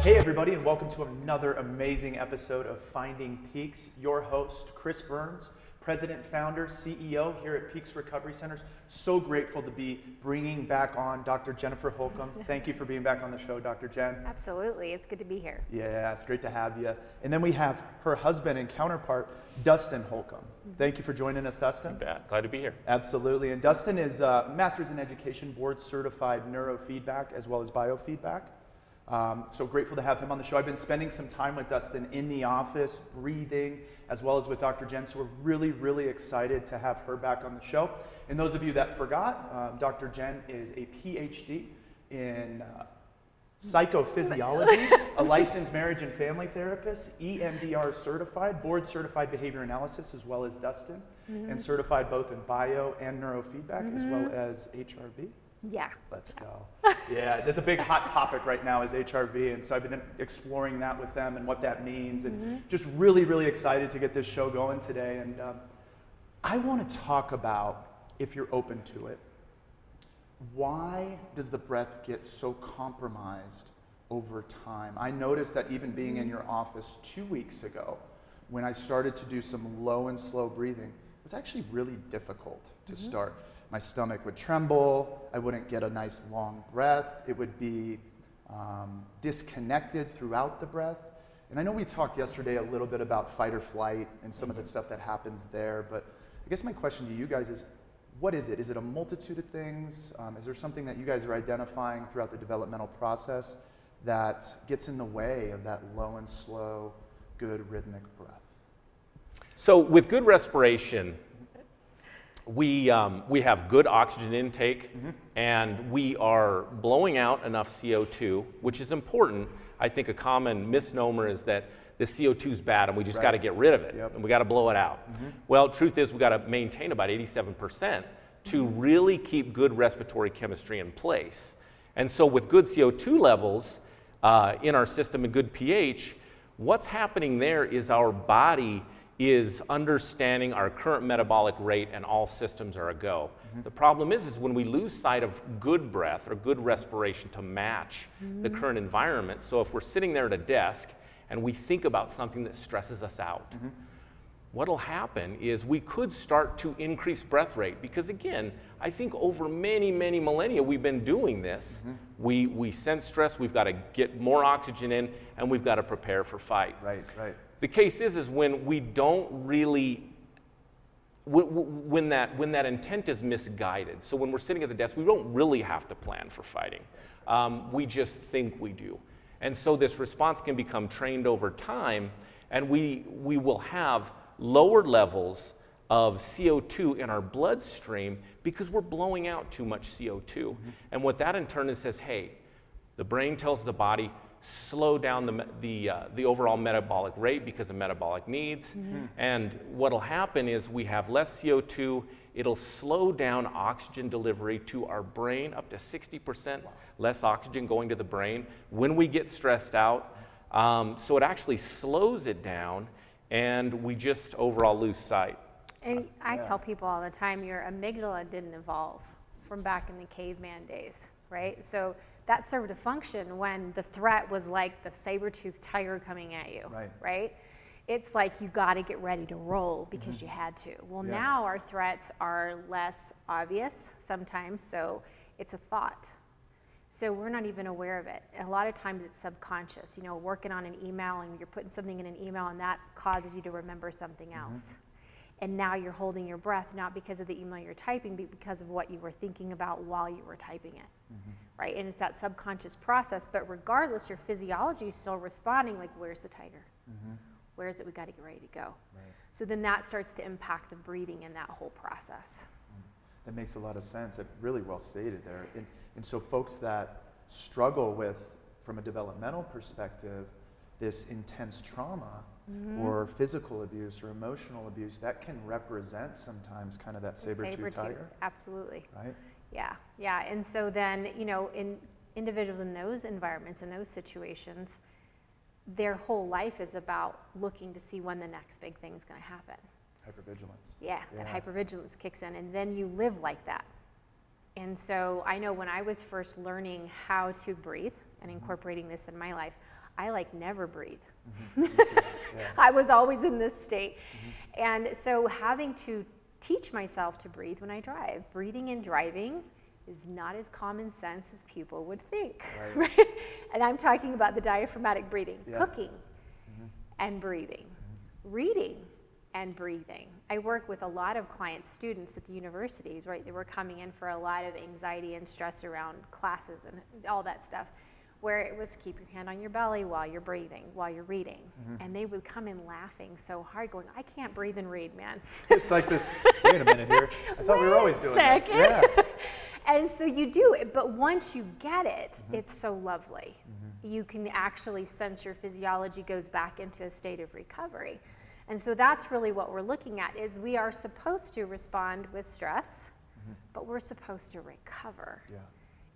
Hey everybody, and welcome to another amazing episode of Finding Peaks. Your host, Chris Burns, President, Founder, CEO here at Peaks Recovery Centers. So grateful to be bringing back on Dr. Jennifer Holcomb. Thank you for being back on the show, Dr. Jen. Absolutely, it's good to be here. Yeah, it's great to have you. And then we have her husband and counterpart, Dustin Holcomb. Thank you for joining us, Dustin. Glad to be here. Absolutely. And Dustin is Master's in Education, Board Certified Neurofeedback as well as Biofeedback. So grateful to have him on the show. I've been spending some time with Dustin in the office, breathing, as well as with Dr. Jen, so we're really, really excited to have her back on the show. And those of you that forgot, Dr. Jen is a PhD in psychophysiology, a licensed marriage and family therapist, EMDR certified, board certified behavior analysis, as well as Dustin, and certified both in bio and neurofeedback, as well as HRV. Yeah. Let's go. Yeah, there's a big hot topic right now is HRV, and so I've been exploring that with them and what that means, and just really, really excited to get this show going today. And I want to talk about, if you're open to it, why does the breath get so compromised over time? I noticed that even being in your office 2 weeks ago, when I started to do some low and slow breathing, it was actually really difficult to start. My stomach would tremble, I wouldn't get a nice long breath, it would be disconnected throughout the breath. And I know we talked yesterday a little bit about fight or flight and some of the stuff that happens there, but I guess my question to you guys is, what is it? Is it a multitude of things? Is there something that you guys are identifying throughout the developmental process that gets in the way of that low and slow, good rhythmic breath? So with good respiration, we have good oxygen intake, and we are blowing out enough CO2, which is important. I think a common misnomer is that the CO2 is bad and we just got to get rid of it, and we got to blow it out. Well, truth is we got to maintain about 87% to really keep good respiratory chemistry in place. And so with good CO2 levels in our system and good pH, what's happening there is our body is understanding our current metabolic rate and all systems are a go. The problem is when we lose sight of good breath or good respiration to match the current environment. So if we're sitting there at a desk and we think about something that stresses us out, what'll happen is we could start to increase breath rate because again, I think over many, many millennia we've been doing this. We sense stress, we've got to get more oxygen in, and we've got to prepare for fight. Right. The case is when we don't really, when that intent is misguided. So when we're sitting at the desk, we don't really have to plan for fighting. We just think we do. And so this response can become trained over time, and we will have lower levels of CO2 in our bloodstream because we're blowing out too much CO2. And what that in turn is says, hey, the brain tells the body, slow down the overall metabolic rate because of metabolic needs. And what'll happen is we have less CO2, it'll slow down oxygen delivery to our brain, up to 60% less oxygen going to the brain when we get stressed out. So it actually slows it down and we just overall lose sight. And I tell people all the time, your amygdala didn't evolve from back in the caveman days, right? So that served a function when the threat was like the saber-toothed tiger coming at you, right? It's like you got to get ready to roll because you had to. Well, now our threats are less obvious sometimes, so it's a thought. So we're not even aware of it. A lot of times it's subconscious. You know, working on an email and you're putting something in an email and that causes you to remember something else. And now you're holding your breath, not because of the email you're typing, but because of what you were thinking about while you were typing it, right? And it's that subconscious process, but regardless, your physiology is still responding like, where's the tiger? Where is it? We got to get ready to go. So then that starts to impact the breathing in that whole process. That makes a lot of sense. Really well stated there. And so folks that struggle with, from a developmental perspective, this intense trauma or physical abuse or emotional abuse, that can represent sometimes kind of that saber-toothed tiger. Absolutely. Right? Yeah. And so then, you know, in individuals in those environments, in those situations, their whole life is about looking to see when the next big thing's going to happen. Hypervigilance. Yeah, that hypervigilance kicks in, and then you live like that. And so I know when I was first learning how to breathe and incorporating this in my life, I like never breathe. Me too. Yeah. I was always in this state. And so having to teach myself to breathe when I drive. Breathing and driving is not as common sense as people would think. Right. Right? And I'm talking about the diaphragmatic breathing, Yeah. cooking and breathing, reading and breathing. I work with a lot of clients, students at the universities, right? They were coming in for a lot of anxiety and stress around classes and all that stuff, where it was keep your hand on your belly while you're breathing, while you're reading. And they would come in laughing so hard, going, I can't breathe and read, man. It's like this, wait a minute here. I thought we were always doing this. Yeah. And so you do it, but once you get it, it's so lovely. You can actually sense your physiology goes back into a state of recovery. And so that's really what we're looking at, is we are supposed to respond with stress, but we're supposed to recover. Yeah.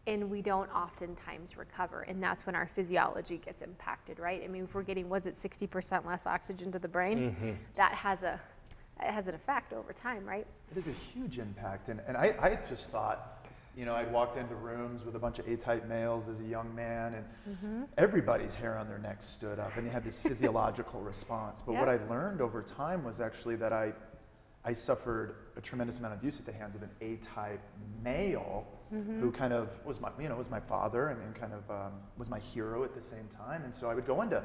And we don't oftentimes recover, and that's when our physiology gets impacted, right? I mean, if we're getting, was it 60% less oxygen to the brain? That has an effect over time, right? It is a huge impact. And I just thought, you know, I'd walked into rooms with a bunch of A-type males as a young man, and everybody's hair on their neck stood up, and you had this physiological response. But what I learned over time was actually that I suffered a tremendous amount of abuse at the hands of an A-type male who kind of was my father and kind of was my hero at the same time. And so I would go into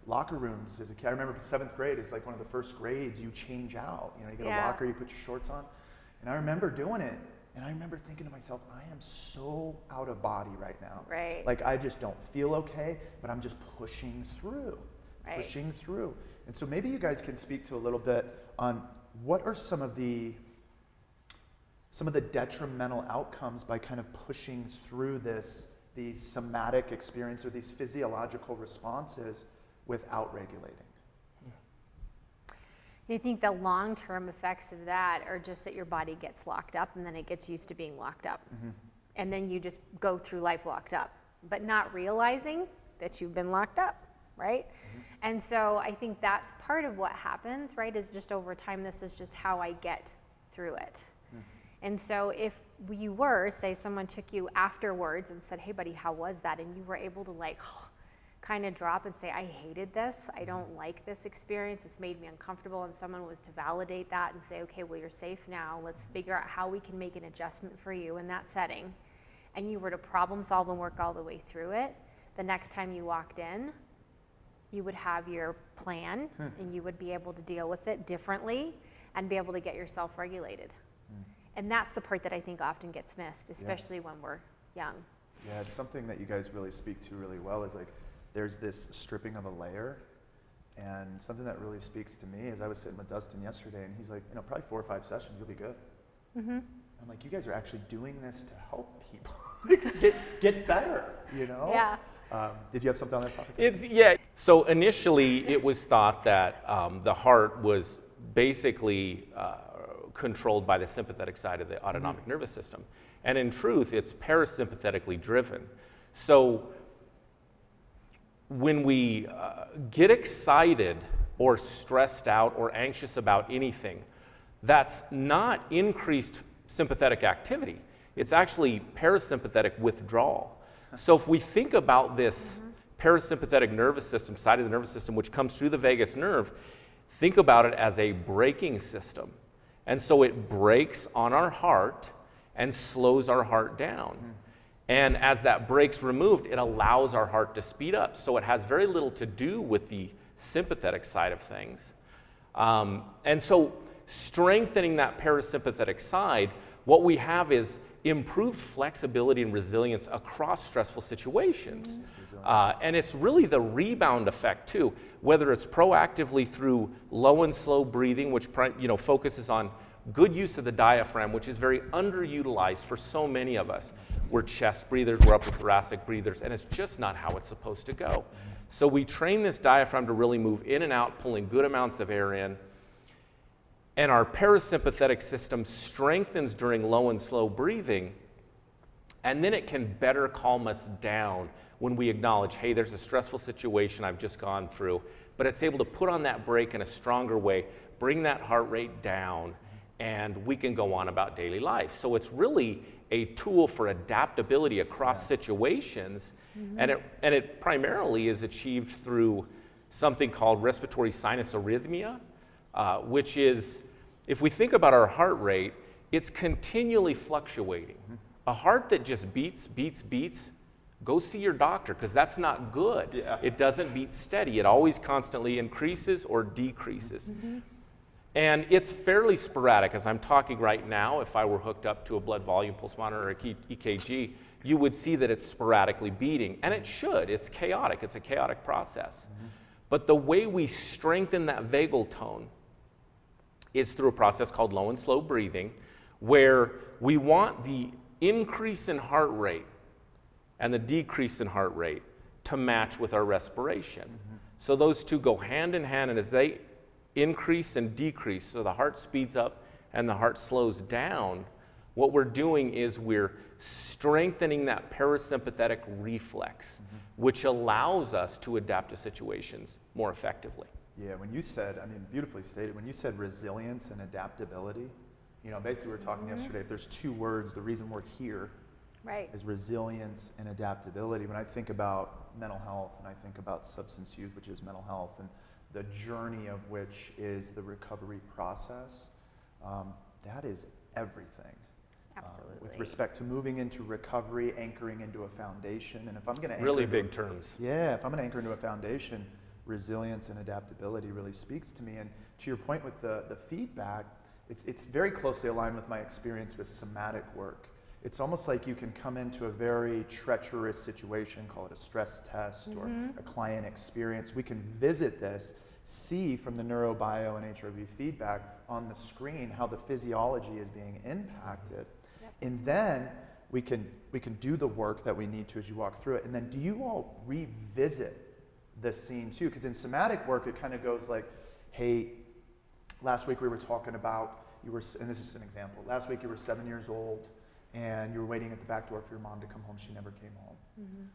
locker rooms as a kid. I remember 7th grade is like one of the first grades you change out. You know, you get a locker, you put your shorts on. And I remember doing it. And I remember thinking to myself, I am so out of body right now. Right. Like, I just don't feel okay, but I'm just pushing through, Right. pushing through. And so maybe you guys can speak to a little bit on what are some of the detrimental outcomes by kind of pushing through these somatic experience or these physiological responses without regulating. I think the long-term effects of that are just that your body gets locked up, and then it gets used to being locked up. And then you just go through life locked up, but not realizing that you've been locked up, right? And so I think that's part of what happens, right, is just over time, this is just how I get through it. And so if you were, say someone took you afterwards and said, hey buddy, how was that? And you were able to like kind of drop and say, I hated this, I don't like this experience, it's made me uncomfortable, and someone was to validate that and say, okay, well you're safe now, let's figure out how we can make an adjustment for you in that setting, and you were to problem solve and work all the way through it, the next time you walked in, you would have your plan and you would be able to deal with it differently and be able to get yourself regulated. And that's the part that I think often gets missed, especially when we're young. Yeah, it's something that you guys really speak to really well, is like there's this stripping of a layer, and something that really speaks to me is I was sitting with Dustin yesterday, and he's like, you know, probably 4 or 5 sessions, you'll be good. I'm like, you guys are actually doing this to help people get better, you know? Yeah. Did you have something on that topic? So initially, it was thought that the heart was basically controlled by the sympathetic side of the autonomic nervous system. And in truth, it's parasympathetically driven. So when we get excited or stressed out or anxious about anything, that's not increased sympathetic activity. It's actually parasympathetic withdrawal. So if we think about this parasympathetic nervous system, side of the nervous system, which comes through the vagus nerve, think about it as a braking system. And so it brakes on our heart and slows our heart down. And as that brake's removed, it allows our heart to speed up. So it has very little to do with the sympathetic side of things. And so strengthening that parasympathetic side, what we have is improved flexibility and resilience across stressful situations. And it's really the rebound effect too, whether it's proactively through low and slow breathing, which focuses on good use of the diaphragm, which is very underutilized for so many of us. We're chest breathers, we're upper thoracic breathers, and it's just not how it's supposed to go. So we train this diaphragm to really move in and out, pulling good amounts of air in. And our parasympathetic system strengthens during low and slow breathing, and then it can better calm us down when we acknowledge, hey, there's a stressful situation I've just gone through, but it's able to put on that brake in a stronger way, bring that heart rate down, and we can go on about daily life. So it's really a tool for adaptability across situations, and it primarily is achieved through something called respiratory sinus arrhythmia, which is, if we think about our heart rate, it's continually fluctuating. A heart that just beats, go see your doctor, because that's not good. Yeah. It doesn't beat steady. It always constantly increases or decreases. And it's fairly sporadic. As I'm talking right now, if I were hooked up to a blood volume pulse monitor or a EKG, you would see that it's sporadically beating. And it should. It's chaotic. It's a chaotic process. But the way we strengthen that vagal tone is through a process called low and slow breathing, where we want the increase in heart rate and the decrease in heart rate to match with our respiration. So those two go hand in hand, and as they increase and decrease, so the heart speeds up and the heart slows down, what we're doing is we're strengthening that parasympathetic reflex, which allows us to adapt to situations more effectively. Yeah, when you said, I mean, beautifully stated, when you said resilience and adaptability, you know, basically we were talking yesterday, if there's two words, the reason we're here is resilience and adaptability. When I think about mental health and I think about substance use, which is mental health, and the journey of which is the recovery process, that is everything. Absolutely. With respect to moving into recovery, anchoring into a foundation, and if I'm going to Really big terms. Yeah, if I'm going to anchor into a foundation, resilience and adaptability really speaks to me. And to your point with the feedback, it's very closely aligned with my experience with somatic work. It's almost like you can come into a very treacherous situation, call it a stress test or a client experience. We can visit this, see from the neuro, bio, and HRV feedback on the screen how the physiology is being impacted. And then we can do the work that we need to as you walk through it. And then do you all revisit the scene too? Because in somatic work, it kind of goes like, hey, last week we were talking about, and this is just an example, last week you were 7 years old and you were waiting at the back door for your mom to come home. She never came home.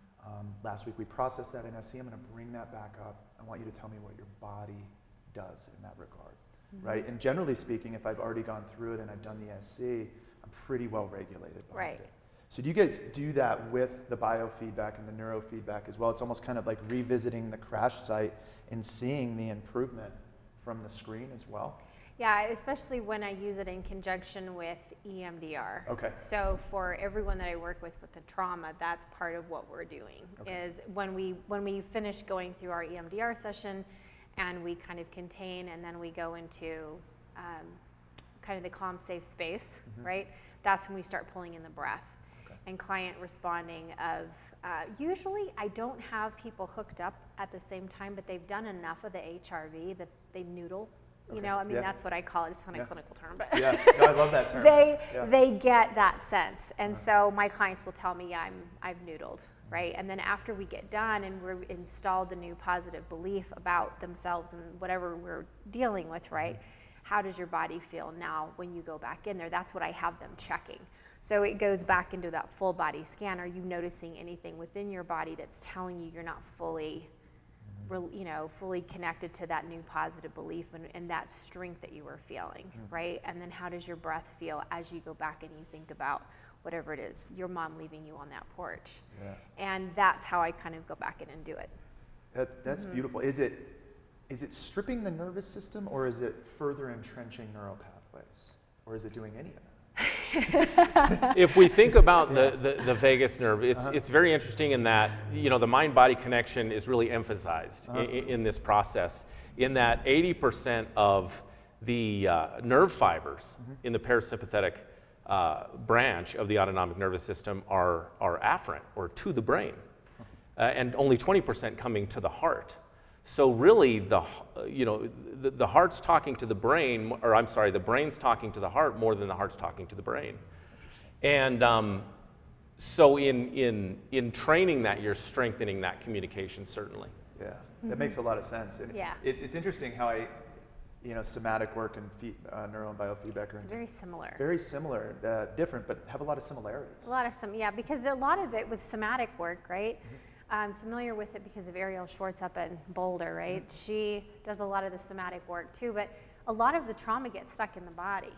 Last week we processed that in SC. I'm going to bring that back up. I want you to tell me what your body does in that regard, right? And generally speaking, if I've already gone through it and I've done the SC, I'm pretty well regulated behind it. So do you guys do that with the biofeedback and the neurofeedback as well? It's almost kind of like revisiting the crash site and seeing the improvement from the screen as well? Yeah, especially when I use it in conjunction with EMDR. Okay. So for everyone that I work with the trauma, that's part of what we're doing. Is when we finish going through our EMDR session and we kind of contain and then we go into kind of the calm, safe space, right? That's when we start pulling in the breath and client responding of, usually I don't have people hooked up at the same time, but they've done enough of the HRV that they noodle. You know, I mean, that's what I call it. It's not a clinical term, but no, I love that term. They get that sense. And so my clients will tell me, yeah, I've noodled, right? And then after we get done and we're installed the new positive belief about themselves and whatever we're dealing with, right? How does your body feel now when you go back in there? That's what I have them checking. So it goes back into that full body scan. Are you noticing anything within your body that's telling you you're not fully fully connected to that new positive belief and that strength that you were feeling, right? And then how does your breath feel as you go back and you think about whatever it is, your mom leaving you on that porch? And that's how I kind of go back in and do it. That's beautiful. Is it stripping the nervous system, or is it further entrenching neural pathways, or is it doing any of that? If we think about the vagus nerve, it's very interesting in that, you know, the mind-body connection is really emphasized in this process, in that 80% of the nerve fibers in the parasympathetic branch of the autonomic nervous system are afferent, or to the brain, and only 20% coming to the heart. So really, the heart's talking to the brain, or I'm sorry, the brain's talking to the heart more than the heart's talking to the brain. And so in training that, you're strengthening that communication, certainly. Yeah, that makes a lot of sense. And it's interesting how somatic work and neuro and biofeedback are very similar. Very similar, different, but have a lot of similarities. Because a lot of it with somatic work, right? I'm familiar with it because of Ariel Schwartz up in Boulder, right? She does a lot of the somatic work too, but a lot of the trauma gets stuck in the body.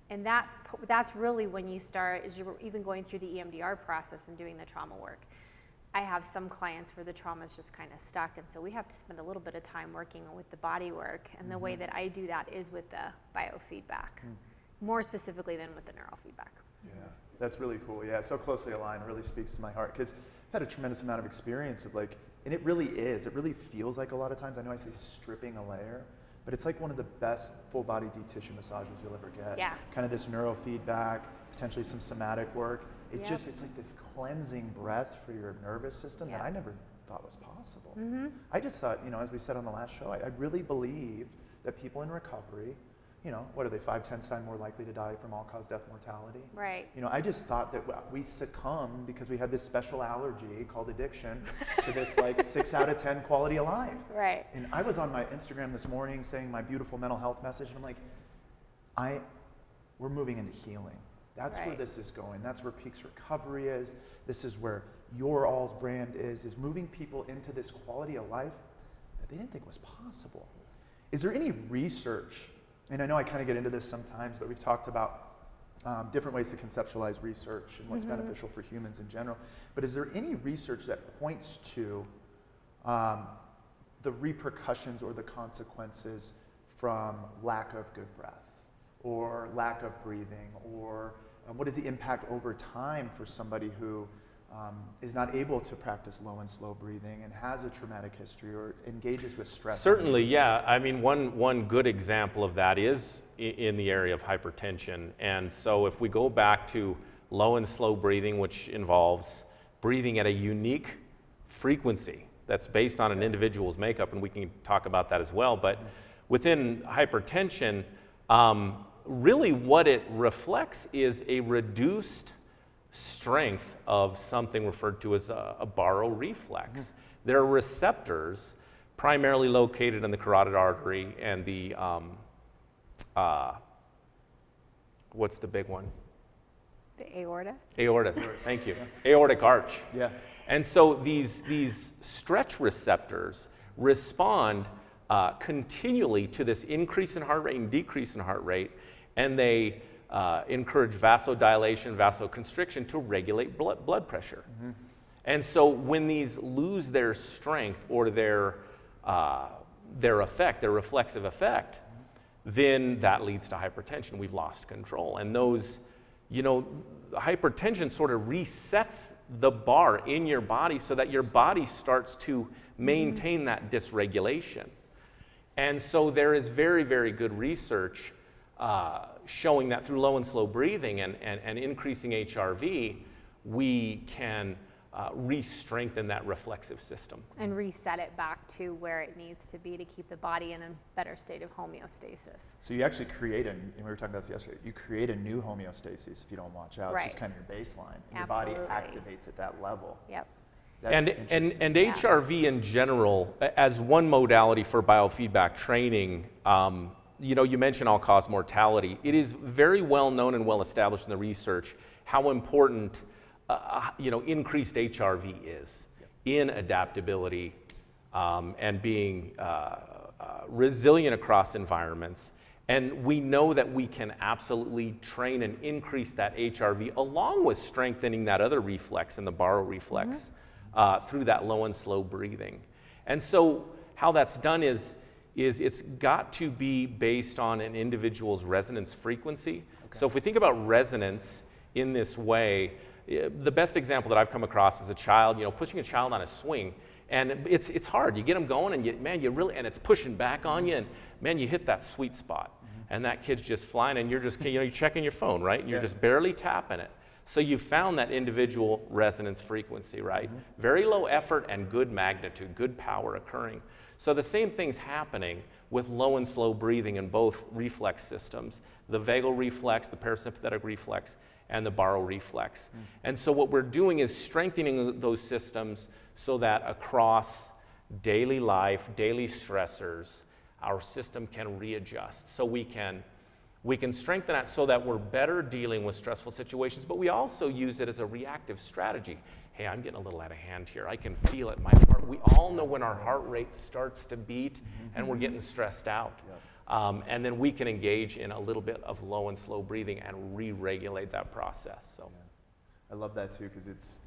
And that's really when you start, as you're even going through the EMDR process and doing the trauma work. I have some clients where the trauma is just kind of stuck, and so we have to spend a little bit of time working with the body work, and the way that I do that is with the biofeedback, more specifically than with the neurofeedback. Yeah, that's really cool. Yeah, so closely aligned, really speaks to my heart, because I've had a tremendous amount of experience of like, and it really feels like a lot of times, I know I say stripping a layer, but it's like one of the best full body deep tissue massages you'll ever get. Yeah. Kind of this neurofeedback, potentially some somatic work. It's like this cleansing breath for your nervous system that I never thought was possible. I just thought, as we said on the last show, I really believe that people in recovery, what are they, 5-10 times more likely to die from all-cause death mortality? Right. I just thought that we succumb because we had this special allergy called addiction to this like 6 out of 10 quality of life. Right. And I was on my Instagram this morning saying my beautiful mental health message, and I'm like, we're moving into healing. That's where this is going. That's where Peaks Recovery is. This is where Your All's brand is moving people into this quality of life that they didn't think was possible. Is there any research, and I know I kind of get into this sometimes, but we've talked about different ways to conceptualize research and what's beneficial for humans in general, but is there any research that points to the repercussions or the consequences from lack of good breath or lack of breathing, or what is the impact over time for somebody who is not able to practice low and slow breathing and has a traumatic history or engages with stress? Certainly, yeah. I mean, one good example of that is in the area of hypertension. And so if we go back to low and slow breathing, which involves breathing at a unique frequency that's based on an individual's makeup, and we can talk about that as well, but within hypertension, really what it reflects is a reduced strength of something referred to as a baroreflex. There are receptors primarily located in the carotid artery and the, what's the big one? The aorta? Aorta, thank you. Aortic arch. Yeah. And so these stretch receptors respond continually to this increase in heart rate and decrease in heart rate, and they encourage vasodilation, vasoconstriction to regulate blood pressure. And so when these lose their strength or their effect, their reflexive effect, then that leads to hypertension. We've lost control. And those, hypertension sort of resets the bar in your body so that your body starts to maintain that dysregulation. And so there is very, very good research showing that through low and slow breathing and increasing HRV, we can re-strengthen that reflexive system. And reset it back to where it needs to be to keep the body in a better state of homeostasis. So you actually create and we were talking about this yesterday, you create a new homeostasis if you don't watch out. It's just kind of your baseline. Your body activates at that level. Yep. That's and HRV in general, as one modality for biofeedback training, you mentioned all-cause mortality. It is very well known and well established in the research how important increased HRV is in adaptability and being resilient across environments. And we know that we can absolutely train and increase that HRV along with strengthening that other reflex and the baroreflex through that low and slow breathing. And so how that's done is it's got to be based on an individual's resonance frequency. Okay. So if we think about resonance in this way, the best example that I've come across is a child, pushing a child on a swing, and it's hard. You get them going, and and it's pushing back on you, and man, you hit that sweet spot, and that kid's just flying, and you're just, you're checking your phone, right? And you're just barely tapping it. So you found that individual resonance frequency, right? Very low effort and good magnitude, good power occurring. So the same thing's happening with low and slow breathing in both reflex systems, the vagal reflex, the parasympathetic reflex, and the baroreflex. And so what we're doing is strengthening those systems so that across daily life, daily stressors, our system can readjust. So we can strengthen that so that we're better dealing with stressful situations, but we also use it as a reactive strategy. Hey, I'm getting a little out of hand here. I can feel it. My heart. We all know when our heart rate starts to beat and we're getting stressed out. And then we can engage in a little bit of low and slow breathing and re-regulate that process. So, I love that too, because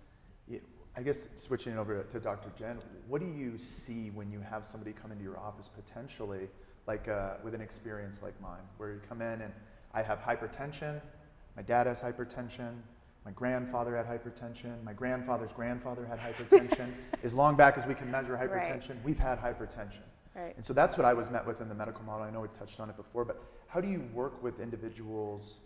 I guess switching it over to Dr. Jenn, what do you see when you have somebody come into your office potentially, like with an experience like mine, where you come in and I have hypertension, my dad has hypertension, my grandfather had hypertension, my grandfather's grandfather had hypertension. As long back as we can measure hypertension, we've had hypertension. Right. And so that's what I was met with in the medical model. I know we've touched on it before, but how do you work with individuals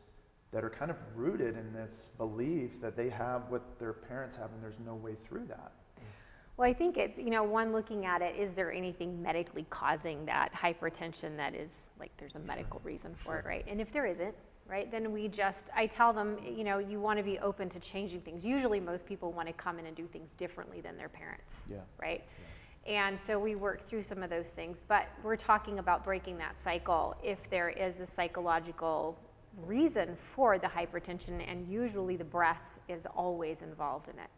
that are kind of rooted in this belief that they have what their parents have and there's no way through that? Well, I think it's, one, looking at it, is there anything medically causing that hypertension that is, like, there's a medical reason for it, right? And if there isn't, right, then I tell them, you want to be open to changing things. Usually most people want to come in and do things differently than their parents, right? Yeah. And so we work through some of those things, but we're talking about breaking that cycle if there is a psychological reason for the hypertension, and usually the breath is always involved in it,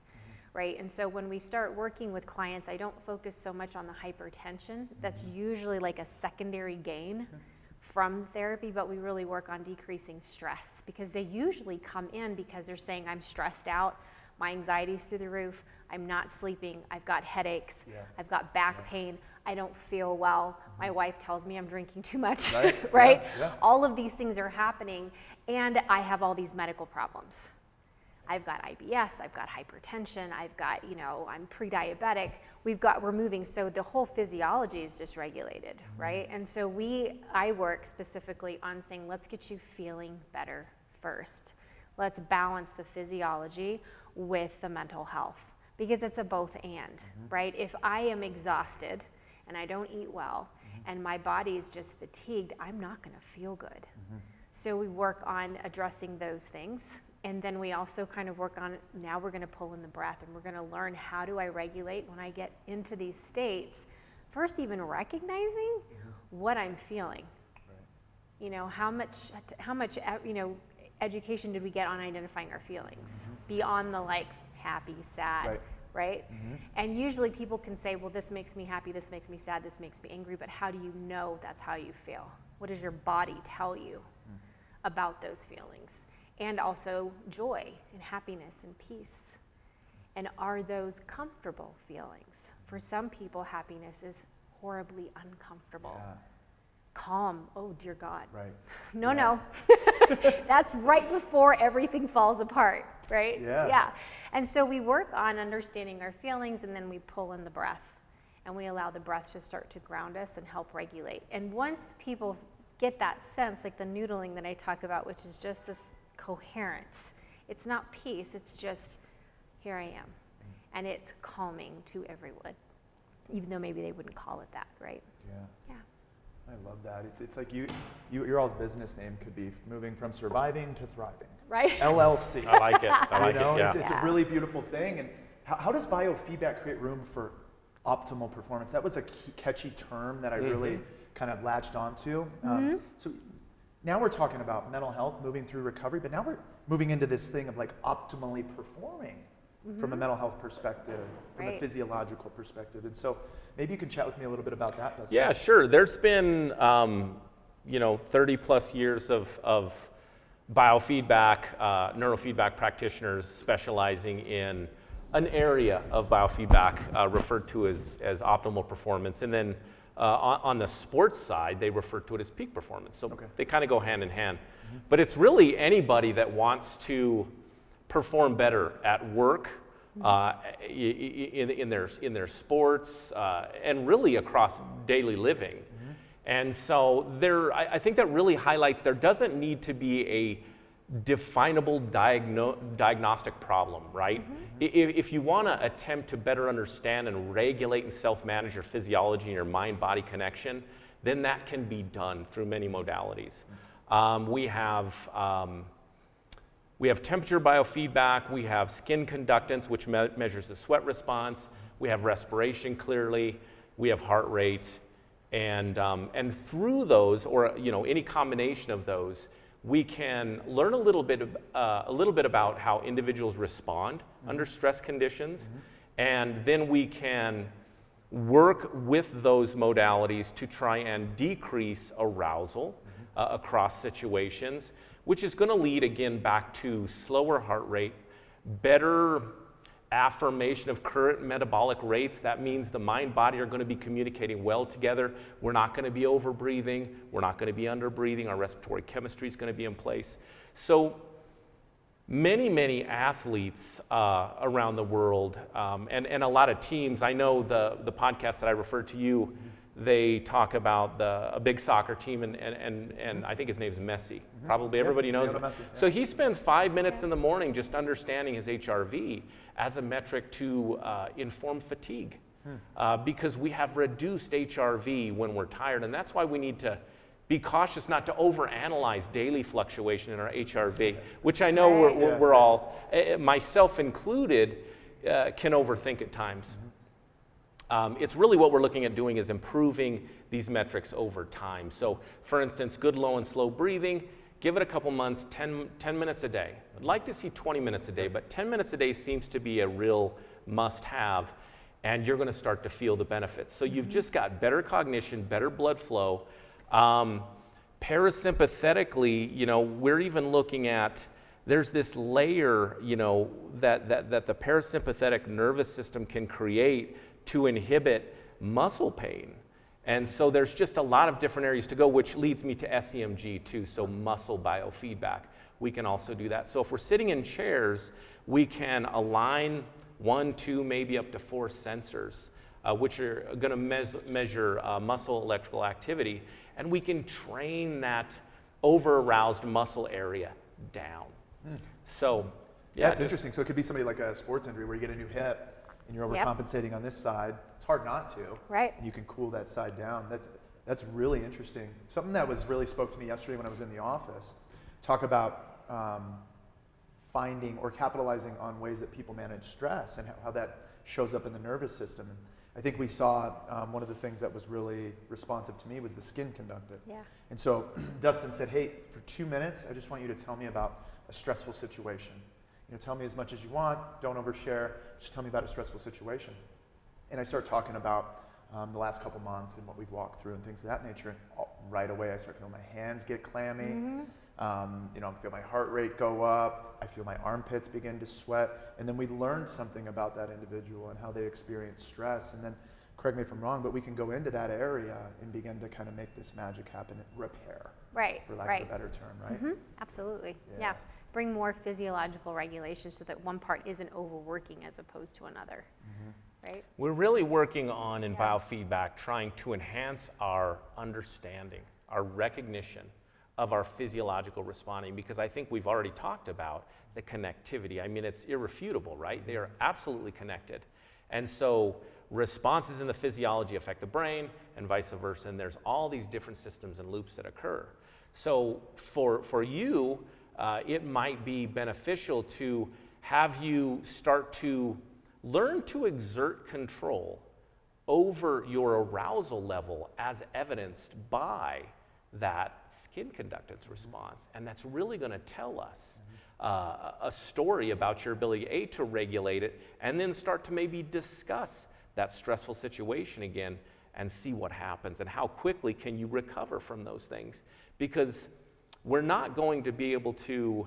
right? And so when we start working with clients, I don't focus so much on the hypertension. That's usually like a secondary gain from therapy, but we really work on decreasing stress, because they usually come in because they're saying, I'm stressed out, my anxiety's through the roof, I'm not sleeping, I've got headaches, I've got back pain, I don't feel well, my wife tells me I'm drinking too much, right? All of these things are happening, and I have all these medical problems. I've got IBS, I've got hypertension, I've got, I'm pre-diabetic, we're moving, so the whole physiology is dysregulated, right? And so I work specifically on saying, let's get you feeling better first. Let's balance the physiology with the mental health, because it's a both and, right? If I am exhausted and I don't eat well and my body is just fatigued, I'm not gonna feel good. So we work on addressing those things. And then we also kind of work on, now we're gonna pull in the breath, and we're gonna learn, how do I regulate when I get into these states? First, even recognizing what I'm feeling. How much education did we get on identifying our feelings beyond the happy, sad, right? And usually people can say, well, this makes me happy, this makes me sad, this makes me angry, but how do you know that's how you feel? What does your body tell you about those feelings? And also joy and happiness and peace. And are those comfortable feelings? For some people, happiness is horribly uncomfortable. Calm, oh dear God. No. That's right before everything falls apart, right? And so we work on understanding our feelings, and then we pull in the breath, and we allow the breath to start to ground us and help regulate. And once people get that sense, like the noodling that I talk about, which is just this coherence, it's not peace, it's just, here I am. And it's calming to everyone, even though maybe they wouldn't call it that, right? Yeah. I love that. It's like your all's business name could be moving from surviving to thriving. Right. LLC. I like it. I like it. It's a really beautiful thing. And how does biofeedback create room for optimal performance? That was a catchy term that I really kind of latched onto. So now we're talking about mental health, moving through recovery, but now we're moving into this thing of optimally performing from a mental health perspective, from a physiological perspective. And so maybe you can chat with me a little bit about that, Dustin. Yeah, sure. There's been 30 plus years of biofeedback, neurofeedback practitioners specializing in an area of biofeedback referred to as optimal performance. And then on the sports side, they refer to it as peak performance. So they kind of go hand in hand. But it's really anybody that wants to perform better at work, in their sports, and really across daily living. And so I think that really highlights there doesn't need to be a definable diagnostic problem, right? If you want to attempt to better understand and regulate and self-manage your physiology and your mind-body connection, then that can be done through many modalities. We have temperature biofeedback, we have skin conductance, which measures the sweat response, we have respiration clearly, we have heart rate, and through those, or any combination of those, we can learn a little bit about how individuals respond under stress conditions, and then we can work with those modalities to try and decrease arousal across situations, which is going to lead again back to slower heart rate, better affirmation of current metabolic rates. That means the mind body are going to be communicating well together. We're not going to be over breathing. We're not going to be under breathing. Our respiratory chemistry is going to be in place. So many athletes around the world and a lot of teams. I know the podcast that I referred to you, they talk about a big soccer team, and I think his name's Messi. Probably everybody knows him. Messi, So he spends 5 minutes in the morning just understanding his HRV as a metric to inform fatigue, because we have reduced HRV when we're tired, and that's why we need to be cautious not to overanalyze daily fluctuation in our HRV, which I know we're all, myself included, can overthink at times. It's really what we're looking at doing is improving these metrics over time. So for instance, good low and slow breathing, give it a couple months, 10 minutes a day. I'd like to see 20 minutes a day, but 10 minutes a day seems to be a real must-have, and you're going to start to feel the benefits. So you've just got better cognition, better blood flow. Parasympathetically, you know, we're even looking at, there's this layer, you know, that the parasympathetic nervous system can create to inhibit muscle pain. And so there's just a lot of different areas to go, which leads me to SEMG too, so muscle biofeedback. We can also do that. So if we're sitting in chairs, we can align 1, 2, maybe up to 4 sensors, which are going to measure muscle electrical activity, and we can train that over-aroused muscle area down. So, yeah. That's interesting. So it could be somebody like a sports injury where you get a new hip and you're overcompensating on this side. It's hard not to. Right. And you can cool that side down. That's really interesting. Something that really spoke to me yesterday when I was in the office. Talk about finding or capitalizing on ways that people manage stress and how that shows up in the nervous system. And I think we saw one of the things that was really responsive to me was the skin conductive. Yeah. And so Dustin said, hey, for 2 minutes, I just want you to tell me about a stressful situation. You know, tell me as much as you want, don't overshare, just tell me about a stressful situation. And I start talking about the last couple months and what we've walked through and things of that nature. And right away, I start feeling my hands get clammy. You know, I feel my heart rate go up. I feel my armpits begin to sweat. And then we learn something about that individual and how they experience stress. And then, correct me if I'm wrong, but we can go into that area and begin to kind of make this magic happen and repair. Right. For lack of a better term, right? Absolutely. Yeah. Bring more physiological regulation so that one part isn't overworking as opposed to another. Right? We're really working on in biofeedback trying to enhance our understanding, our recognition of our physiological responding, because I think we've already talked about the connectivity. I mean, it's irrefutable, right? They are absolutely connected. And so responses in the physiology affect the brain and vice versa, and there's all these different systems and loops that occur. So for you, it might be beneficial to have you start to learn to exert control over your arousal level as evidenced by that skin conductance response. And that's really going to tell us a story about your ability, to regulate it, and then start to maybe discuss that stressful situation again and see what happens and how quickly can you recover from those things. Because we're not going to be able to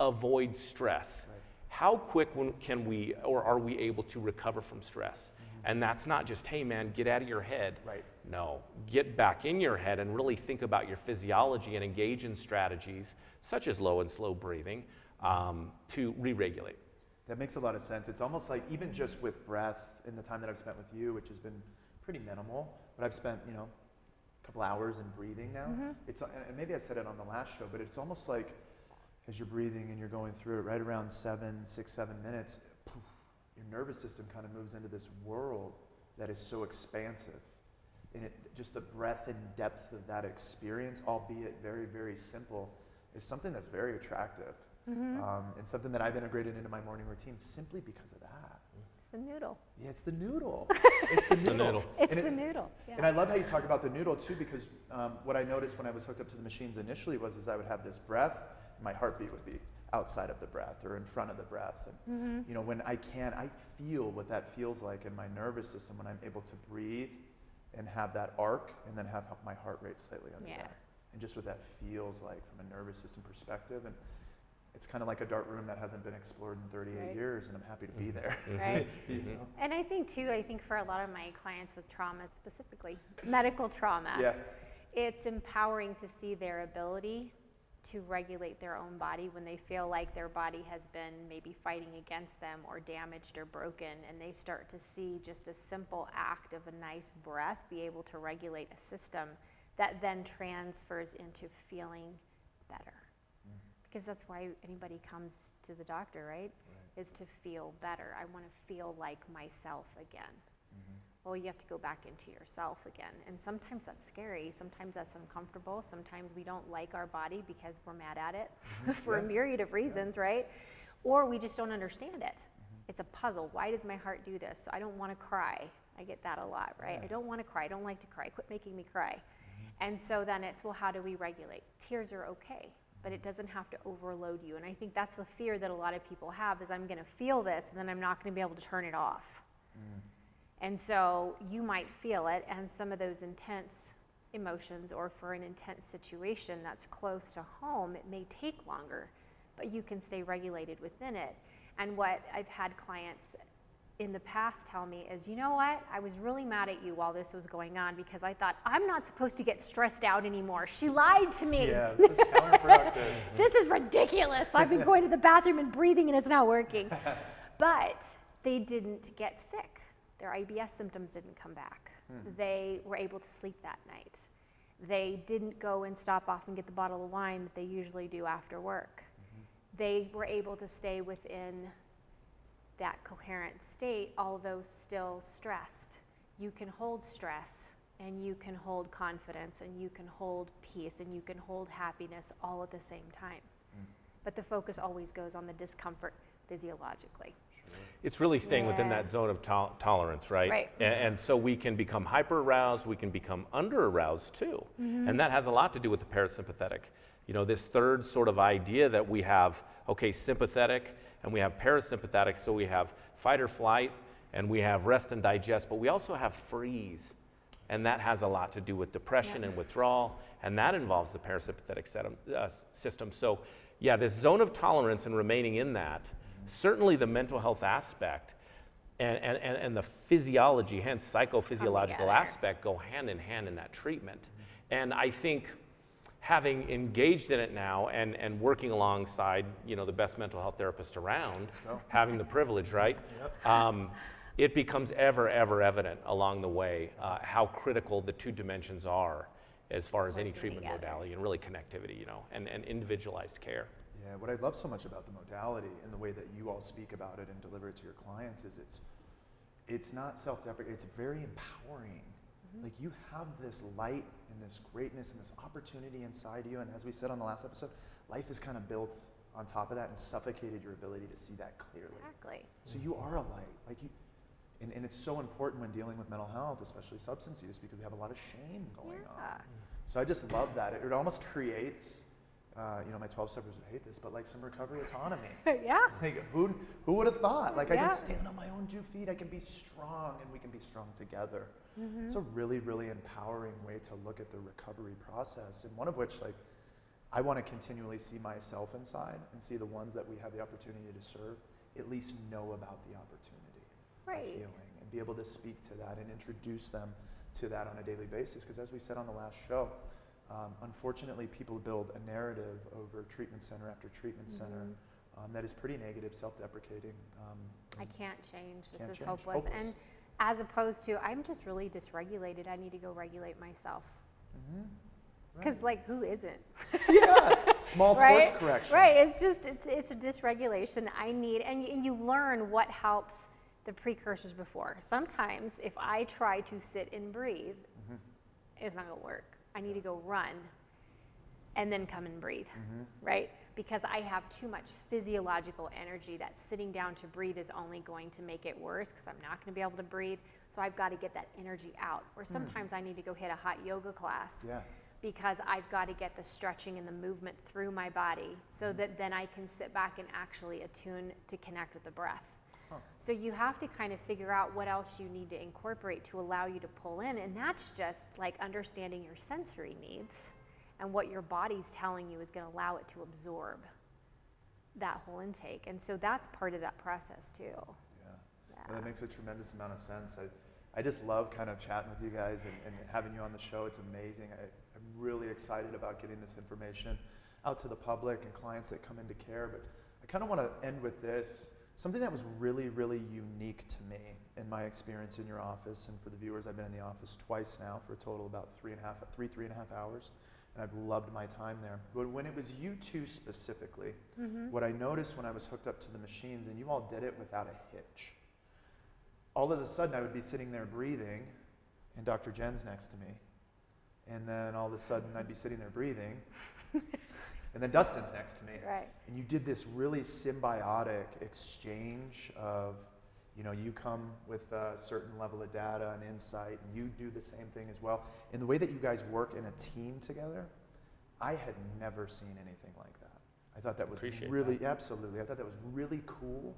avoid stress. Right. How quick can we, or are we able to recover from stress? And that's not just, hey man, get out of your head. Right. No, get back in your head and really think about your physiology and engage in strategies such as low and slow breathing to re-regulate. That makes a lot of sense. It's almost like even just with breath in the time that I've spent with you, which has been pretty minimal, but I've spent, you know, a couple hours in breathing now. It's, and maybe I said it on the last show, but it's almost like as you're breathing and you're going through it, right around 6, 7 minutes, poof, your nervous system kind of moves into this world that is so expansive. And it, just the breadth and depth of that experience, albeit very, very simple, is something that's very attractive. And something that I've integrated into my morning routine simply because of that. It's the noodle. Yeah, it's the noodle. It's the noodle. It's the noodle. Yeah. And I love how you talk about the noodle too, because what I noticed when I was hooked up to the machines initially was I would have this breath, and my heartbeat would be outside of the breath or in front of the breath. And you know, when I feel what that feels like in my nervous system when I'm able to breathe and have that arc and then have my heart rate slightly under that. And just what that feels like from a nervous system perspective. And it's kind of like a dark room that hasn't been explored in 38 years, and I'm happy to be there. Right. And I think for a lot of my clients with trauma, specifically medical trauma, it's empowering to see their ability to regulate their own body when they feel like their body has been maybe fighting against them or damaged or broken, and they start to see just a simple act of a nice breath be able to regulate a system that then transfers into feeling better. Because that's why anybody comes to the doctor, right? Is to feel better. I want to feel like myself again. Well, you have to go back into yourself again. And sometimes that's scary. Sometimes that's uncomfortable. Sometimes we don't like our body because we're mad at it for a myriad of reasons, right? Or we just don't understand it. It's a puzzle. Why does my heart do this? So I don't want to cry. I get that a lot, right? I don't want to cry. I don't like to cry. Quit making me cry. And so then it's, well, how do we regulate? Tears are okay, but it doesn't have to overload you. And I think that's the fear that a lot of people have is I'm going to feel this and then I'm not going to be able to turn it off. And so you might feel it, and some of those intense emotions, or for an intense situation that's close to home, it may take longer, but you can stay regulated within it. And what I've had clients in the past tell me is, you know what, I was really mad at you while this was going on because I thought, I'm not supposed to get stressed out anymore. She lied to me. Yeah, this is counterproductive. This is ridiculous. I've been going to the bathroom and breathing and it's not working. But they didn't get sick. Their IBS symptoms didn't come back. They were able to sleep that night. They didn't go and stop off and get the bottle of wine that they usually do after work. They were able to stay within that coherent state, although still stressed. You can hold stress, and you can hold confidence, and you can hold peace, and you can hold happiness all at the same time. But the focus always goes on the discomfort physiologically. It's really staying within that zone of tolerance, right? Right. And so we can become hyper-aroused, we can become under-aroused too. And that has a lot to do with the parasympathetic. You know, this third sort of idea that we have, okay, sympathetic, and we have parasympathetic, so we have fight or flight, and we have rest and digest, but we also have freeze. And that has a lot to do with depression and withdrawal, and that involves the parasympathetic system. So yeah, this zone of tolerance and remaining in that, certainly the mental health aspect and the physiology, hence psychophysiological aspect, go hand in hand in that treatment. And I think having engaged in it now and working alongside, you know, the best mental health therapist around, having the privilege, right? It becomes ever evident along the way how critical the two dimensions are as far as any treatment modality, and really connectivity, you know, and individualized care. Yeah, what I love so much about the modality and the way that you all speak about it and deliver it to your clients is it's not self-deprecating, it's very empowering. Like, you have this light and this greatness and this opportunity inside you, and as we said on the last episode, life is kind of built on top of that and suffocated your ability to see that clearly. Exactly. So you are a light. Like, you, and it's so important when dealing with mental health, especially substance use, because we have a lot of shame going on. So I just love that. It almost creates, you know, my 12-steppers would hate this, but like some recovery autonomy. Like, who would have thought? Like, I can stand on my own 2 feet, I can be strong, and we can be strong together. It's a really, really empowering way to look at the recovery process, and one of which, like, I want to continually see myself inside and see the ones that we have the opportunity to serve, at least know about the opportunity of healing and be able to speak to that and introduce them to that on a daily basis. Because as we said on the last show, unfortunately, people build a narrative over treatment center after treatment center that is pretty negative, self-deprecating. I can't change. This is hopeless. And as opposed to, I'm just really dysregulated. I need to go regulate myself. Because, like, who isn't? Small course correction. Right. It's just, it's a dysregulation. I need, and you learn what helps the precursors before. Sometimes, if I try to sit and breathe, it's not going to work. I need to go run and then come and breathe, right? Because I have too much physiological energy that sitting down to breathe is only going to make it worse because I'm not going to be able to breathe. So I've got to get that energy out. Or sometimes I need to go hit a hot yoga class. because I've got to get the stretching and the movement through my body so that then I can sit back and actually attune to connect with the breath. So you have to kind of figure out what else you need to incorporate to allow you to pull in, and that's just like understanding your sensory needs and what your body's telling you is going to allow it to absorb that whole intake. And so that's part of that process too. Yeah. Well, that makes a tremendous amount of sense. I just love kind of chatting with you guys and having you on the show. It's amazing. I'm really excited about getting this information out to the public and clients that come into care. But I kind of want to end with this. Something that was really, really unique to me in my experience in your office, and for the viewers, I've been in the office twice now for a total of about three and a half hours, and I've loved my time there. But when it was you two specifically, what I noticed when I was hooked up to the machines, and you all did it without a hitch, all of a sudden I would be sitting there breathing, and Dr. Jenn's next to me, and then all of a sudden I'd be sitting there breathing, and then Dustin's next to me. Right. And you did this really symbiotic exchange of, you know, you come with a certain level of data and insight, and you do the same thing as well. And the way that you guys work in a team together, I had never seen anything like that. I thought that was absolutely. I thought that was really cool.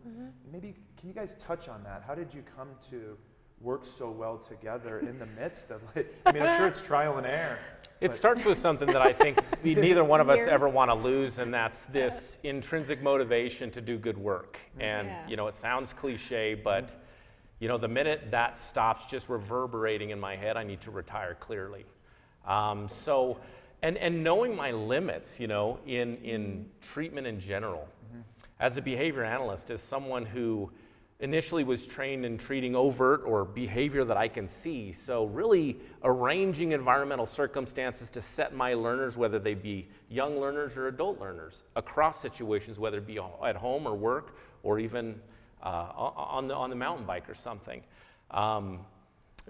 Maybe, can you guys touch on that? How did you come to work so well together in the midst of, like, I mean, I'm sure it's trial and error. It starts with something that I think neither one of us ever want to lose, and that's this intrinsic motivation to do good work. And, you know, it sounds cliche, but, you know, the minute that stops just reverberating in my head, I need to retire clearly. And knowing my limits, you know, in treatment in general. As a behavior analyst, as someone who initially was trained in treating overt or behavior that I can see, so really arranging environmental circumstances to set my learners, whether they be young learners or adult learners, across situations, whether it be at home or work or even on the mountain bike or something.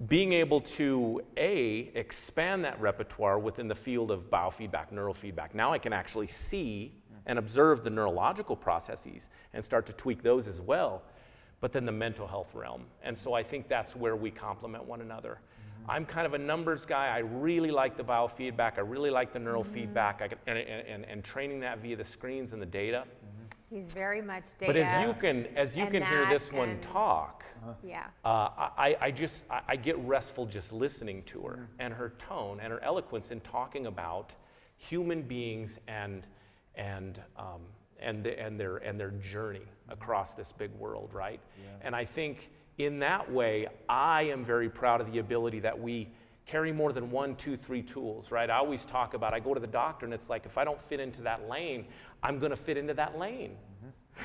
Being able to, expand that repertoire within the field of biofeedback, neurofeedback. Now I can actually see and observe the neurological processes and start to tweak those as well, but then the mental health realm. And so I think that's where we complement one another. I'm kind of a numbers guy. I really like the biofeedback. I really like the neurofeedback and training that via the screens and the data. He's very much data. But as you can hear this one talk, I get restful just listening to her and her tone and her eloquence in talking about human beings and their journey across this big world, right? And I think in that way, I am very proud of the ability that we carry more than 1, 2, 3 tools, right? I always talk about, I go to the doctor and it's like, if I don't fit into that lane, I'm gonna fit into that lane.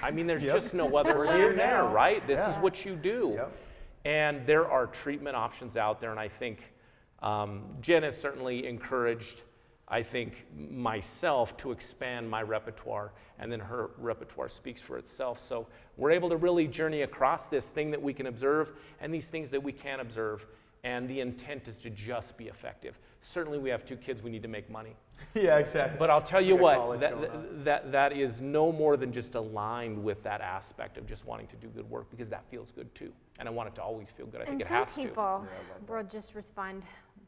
I mean, there's just no other lane there, right? This is what you do. And there are treatment options out there, and I think Jenn has certainly encouraged, I think, myself to expand my repertoire, and then her repertoire speaks for itself. So we're able to really journey across this thing that we can observe and these things that we can't observe, and the intent is to just be effective. Certainly we have 2 kids, we need to make money. Yeah, exactly. But I'll tell you what, that is no more than just aligned with that aspect of just wanting to do good work, because that feels good too. And I want it to always feel good. I think it has to. Some people will just respond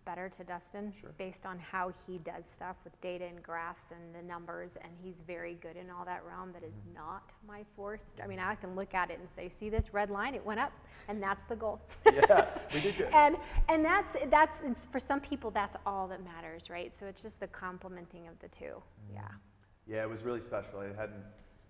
better to Dustin based on how he does stuff with data and graphs and the numbers, and he's very good in all that realm. That is not my forte. I mean, I can look at it and say, see this red line, it went up, and that's the goal. Yeah, we did good. And that's it's, for some people, that's all that matters, right? So it's just the complementing of the two. Yeah, it was really special. I hadn't,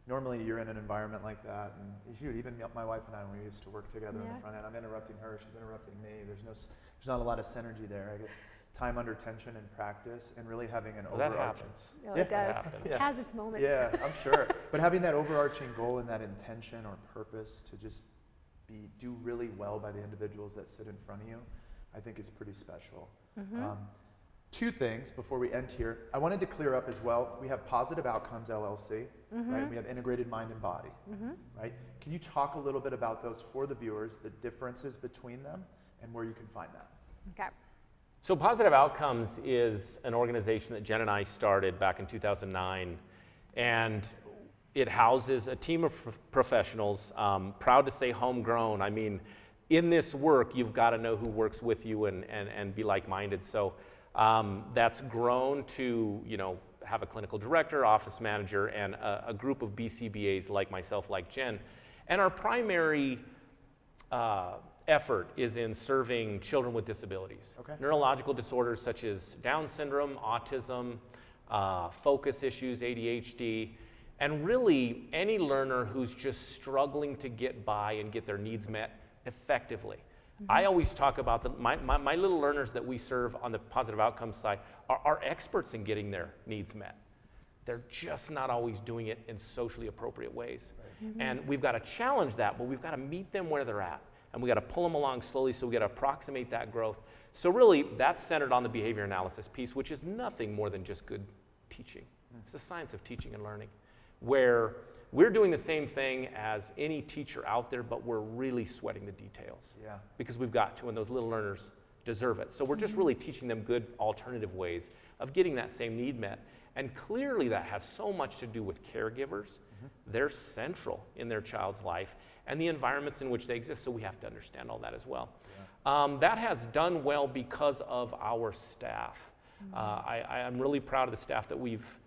normally you're in an environment like that, and shoot, even my wife and I, when we used to work together on the front end, I'm interrupting her, she's interrupting me. There's not a lot of synergy there. I guess time under tension and practice, and really having an overarching. That happens. No, it does. It has its moments. Yeah, I'm sure. But having that overarching goal and that intention or purpose to just do really well by the individuals that sit in front of you, I think is pretty special. 2 things before we end here. I wanted to clear up as well. We have Positive Outcomes LLC, right? We have Integrated Mind and Body, right? Can you talk a little bit about those for the viewers, the differences between them, and where you can find that? Okay. So Positive Outcomes is an organization that Jenn and I started back in 2009, and it houses a team of professionals, proud to say homegrown. I mean, in this work, you've got to know who works with you and be like-minded. So that's grown to, have a clinical director, office manager, and a group of BCBAs like myself, like Jen. And our primary effort is in serving children with disabilities. Okay. Neurological disorders such as Down syndrome, autism, focus issues, ADHD, and really any learner who's just struggling to get by and get their needs met effectively. I always talk about my little learners that we serve on the positive outcomes side are experts in getting their needs met. They're just not always doing it in socially appropriate ways. Right. And we've got to challenge that, but we've got to meet them where they're at. And we've got to pull them along slowly, so we've got to approximate that growth. So really, that's centered on the behavior analysis piece, which is nothing more than just good teaching. It's the science of teaching and learning, where we're doing the same thing as any teacher out there, but we're really sweating the details. Yeah. Because we've got to, and those little learners deserve it. So we're just really teaching them good alternative ways of getting that same need met. And clearly that has so much to do with caregivers. They're central in their child's life and the environments in which they exist, so we have to understand all that as well. Yeah. That has done well because of our staff. I'm really proud of the staff that we've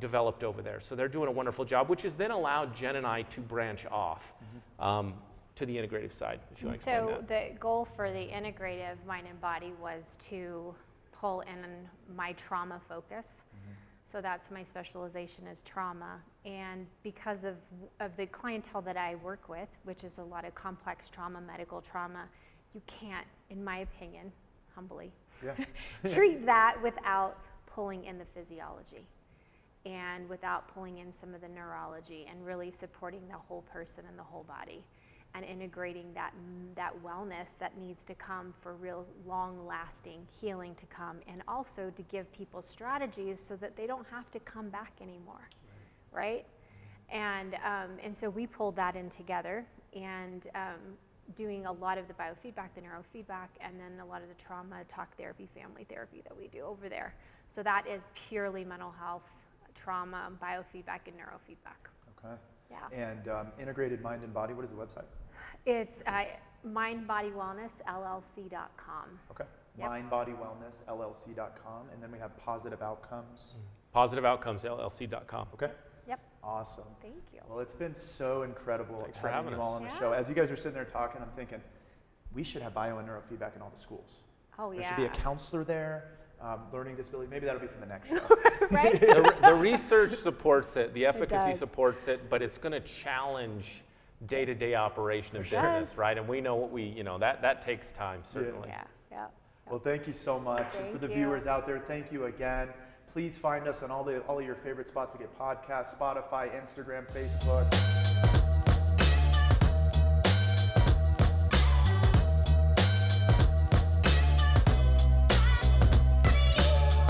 developed over there. So they're doing a wonderful job, which has then allowed Jen and I to branch off to the integrative side, if you want to explain that. So the goal for the integrative mind and body was to pull in my trauma focus. So that's my specialization is trauma. And because of the clientele that I work with, which is a lot of complex trauma, medical trauma, you can't, in my opinion, humbly, treat that without pulling in the physiology and without pulling in some of the neurology and really supporting the whole person and the whole body and integrating that wellness that needs to come for real long-lasting healing to come, and also to give people strategies so that they don't have to come back anymore, right? And so we pulled that in together, and doing a lot of the biofeedback, the neurofeedback, and then a lot of the trauma, talk therapy, family therapy that we do over there. So that is purely mental health, trauma, biofeedback, and neurofeedback. Okay. Yeah. And Integrated Mind and Body, what is the website? It's mindbodywellnessllc.com. Okay. Yep. Mindbodywellnessllc.com, and then we have Positive Outcomes. Positive Outcomes LLC.com. Okay. Yep. Awesome. Thank you. Well, it's been so incredible Thanks for having you us. all on the show. As you guys are sitting there talking, I'm thinking, we should have bio and neurofeedback in all the schools. Oh, yeah. There should be a counselor there, learning disability. Maybe that'll be for the next show. Right? The research supports it, the efficacy does. supports it, but it's going to challenge day-to-day operation of business, right? And we know what that takes time, certainly. Yeah. Well, thank you so much. And for the viewers out there, thank you again. Please find us on all of your favorite spots to get podcasts, Spotify, Instagram, Facebook.